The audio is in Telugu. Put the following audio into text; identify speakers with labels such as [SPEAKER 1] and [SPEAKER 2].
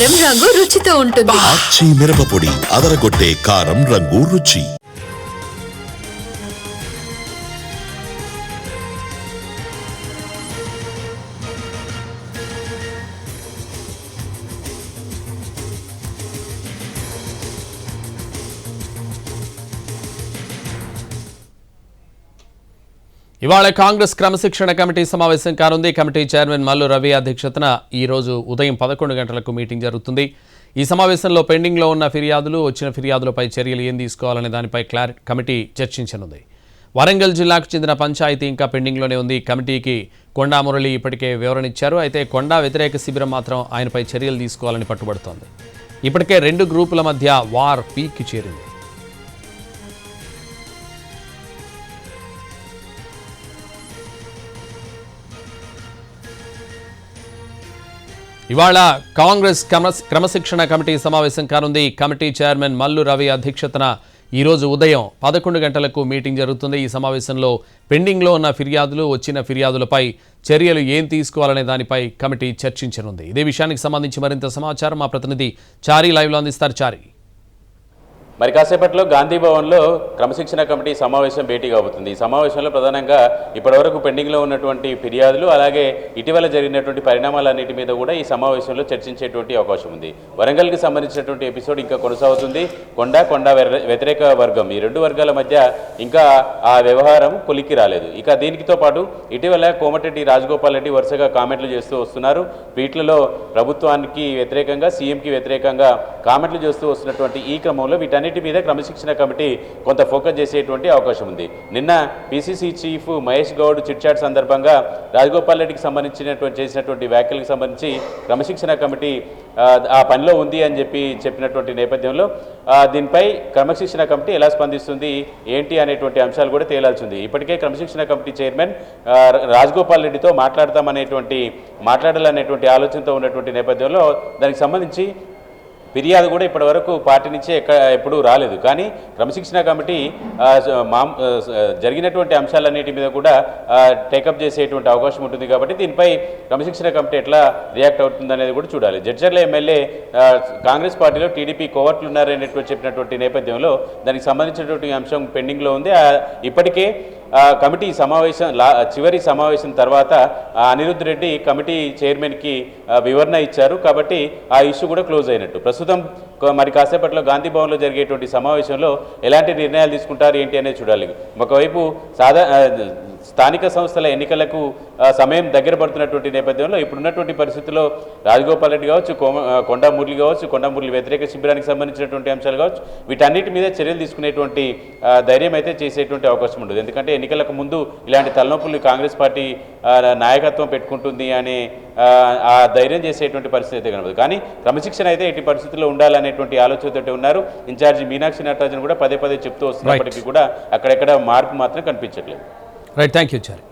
[SPEAKER 1] కారం రంగు రుచితో ఉంటుంది.
[SPEAKER 2] ఆచి మిరపపొడి అదరగొట్టే కారం రంగు రుచి.
[SPEAKER 3] ఇవాళ కాంగ్రెస్ క్రమశిక్షణ కమిటీ సమావేశం కానుంది. కమిటీ చైర్మన్ మల్లు రవి అధ్యక్షతన ఈ రోజు ఉదయం 11 గంటలకు మీటింగ్ జరుగుతుంది. ఈ సమావేశంలో పెండింగ్లో ఉన్న ఫిర్యాదులు, వచ్చిన ఫిర్యాదులపై చర్యలు ఏం తీసుకోవాలనే దానిపై కమిటీ చర్చించనుంది. వరంగల్ జిల్లాకు చెందిన పంచాయతీ ఇంకా పెండింగ్లోనే ఉంది. కమిటీకి కొండా మురళి ఇప్పటికే వివరణ ఇచ్చారు. అయితే కొండా వ్యతిరేక శిబిరం మాత్రం ఆయనపై చర్యలు తీసుకోవాలని పట్టుబడుతోంది. ఇప్పటికే 2 గ్రూపుల మధ్య వార్ పీక్కి చేరింది. ఇవాళ కాంగ్రెస్ క్రమశిక్షణ కమిటీ సమావేశం కానుంది. కమిటీ చైర్మన్ మల్లు రవి అధ్యక్షతన ఈరోజు ఉదయం 11 గంటలకు మీటింగ్ జరుగుతుంది. ఈ సమావేశంలో పెండింగ్లో ఉన్న ఫిర్యాదులు, వచ్చిన ఫిర్యాదులపై చర్యలు ఏం తీసుకోవాలనే దానిపై కమిటీ చర్చించనుంది. ఇదే విషయానికి సంబంధించి మరింత సమాచారం మా ప్రతినిధి చారీ లైవ్లో అందిస్తారు. చారీ,
[SPEAKER 4] మరి కాసేపట్లో గాంధీ భవన్లో క్రమశిక్షణ కమిటీ సమావేశం భేటీ కాబోతుంది. ఈ సమావేశంలో ప్రధానంగా ఇప్పటివరకు పెండింగ్లో ఉన్నటువంటి ఫిర్యాదులు, అలాగే ఇటీవల జరిగినటువంటి పరిణామాలన్నిటి మీద కూడా ఈ సమావేశంలో చర్చించేటువంటి అవకాశం ఉంది. వరంగల్కి సంబంధించినటువంటి ఎపిసోడ్ ఇంకా కొనసాగుతుంది. కొండా వ్యతిరేక వర్గం, ఈ 2 వర్గాల మధ్య ఇంకా ఆ వ్యవహారం కొలిక్కి రాలేదు. ఇక దీనితో పాటు ఇటీవల కోమటిరెడ్డి రాజగోపాల్ రెడ్డి వరుసగా కామెంట్లు చేస్తూ వస్తున్నారు. ట్వీట్లలో ప్రభుత్వానికి వ్యతిరేకంగా, సీఎంకి వ్యతిరేకంగా కామెంట్లు చేస్తూ వస్తున్నటువంటి ఈ క్రమంలో వీటన్నిటి మీద క్రమశిక్షణ కమిటీ కొంత ఫోకస్ చేసేటువంటి అవకాశం ఉంది. నిన్న PCC chief Mahesh Goud chit chat సందర్భంగా రాజగోపాల్ రెడ్డికి చేసినటువంటి వ్యాఖ్యలకు సంబంధించి క్రమశిక్షణ కమిటీ ఆ పనిలో ఉంది అని చెప్పినటువంటి నేపథ్యంలో దీనిపై క్రమశిక్షణ కమిటీ ఎలా స్పందిస్తుంది ఏంటి అనేటువంటి అంశాలు కూడా తేలాల్సి ఉంది. ఇప్పటికే క్రమశిక్షణ కమిటీ చైర్మన్ రాజగోపాల్ రెడ్డితో మాట్లాడాలనేటువంటి ఆలోచనతో ఉన్నటువంటి నేపథ్యంలో దానికి సంబంధించి ఫిర్యాదు కూడా ఇప్పటివరకు పార్టీ నుంచే ఎప్పుడూ రాలేదు. కానీ క్రమశిక్షణ కమిటీ జరిగినటువంటి అంశాలన్నిటి మీద కూడా టేకప్ చేసేటువంటి అవకాశం ఉంటుంది. కాబట్టి దీనిపై క్రమశిక్షణ కమిటీ ఎట్లా రియాక్ట్ అవుతుందనేది కూడా చూడాలి. జడ్చర్ల ఎమ్మెల్యే కాంగ్రెస్ పార్టీలో టీడీపీ కోవర్ట్లు ఉన్నారనేటువంటి చెప్పినటువంటి నేపథ్యంలో దానికి సంబంధించినటువంటి అంశం పెండింగ్లో ఉంది. ఇప్పటికే కమిటీ చివరి సమావేశం తర్వాత అనిరుద్ధ్ రెడ్డి కమిటీ చైర్మన్కి వివరణ ఇచ్చారు. కాబట్టి ఆ ఇష్యూ కూడా క్లోజ్ అయినట్టు. ప్రస్తుతం మరి కాసేపట్లో గాంధీ భవన్లో జరిగేటువంటి సమావేశంలో ఎలాంటి నిర్ణయాలు తీసుకుంటారు ఏంటి అనేది చూడాలి. ఒకవైపు స్థానిక సంస్థల ఎన్నికలకు సమయం దగ్గర పడుతున్నటువంటి నేపథ్యంలో ఇప్పుడున్నటువంటి పరిస్థితుల్లో రాజగోపాల్ రెడ్డి కావచ్చు, కొండా మురళి వ్యతిరేక శిబిరానికి సంబంధించినటువంటి అంశాలు కావచ్చు, వీటన్నిటి మీద చర్యలు తీసుకునేటువంటి ధైర్యం అయితే చేసేటువంటి అవకాశం ఉండదు. ఎందుకంటే ఎన్నికలకు ముందు ఇలాంటి తలనొప్పులు కాంగ్రెస్ పార్టీ నాయకత్వం పెట్టుకుంటుంది అనే ఆ ధైర్యం చేసేటువంటి పరిస్థితి అయితే కనబడదు. కానీ క్రమశిక్షణ అయితే ఎట్టి పరిస్థితుల్లో ఉండాలనేటువంటి ఆలోచనతో ఉన్నారు. ఇన్ఛార్జి మీనాక్షి నటరాజన్ కూడా పదే చెప్తూ వస్తున్నప్పటికీ కూడా అక్కడెక్కడ మార్పు మాత్రం కనిపించట్లేదు.
[SPEAKER 3] Right, thank you Chari.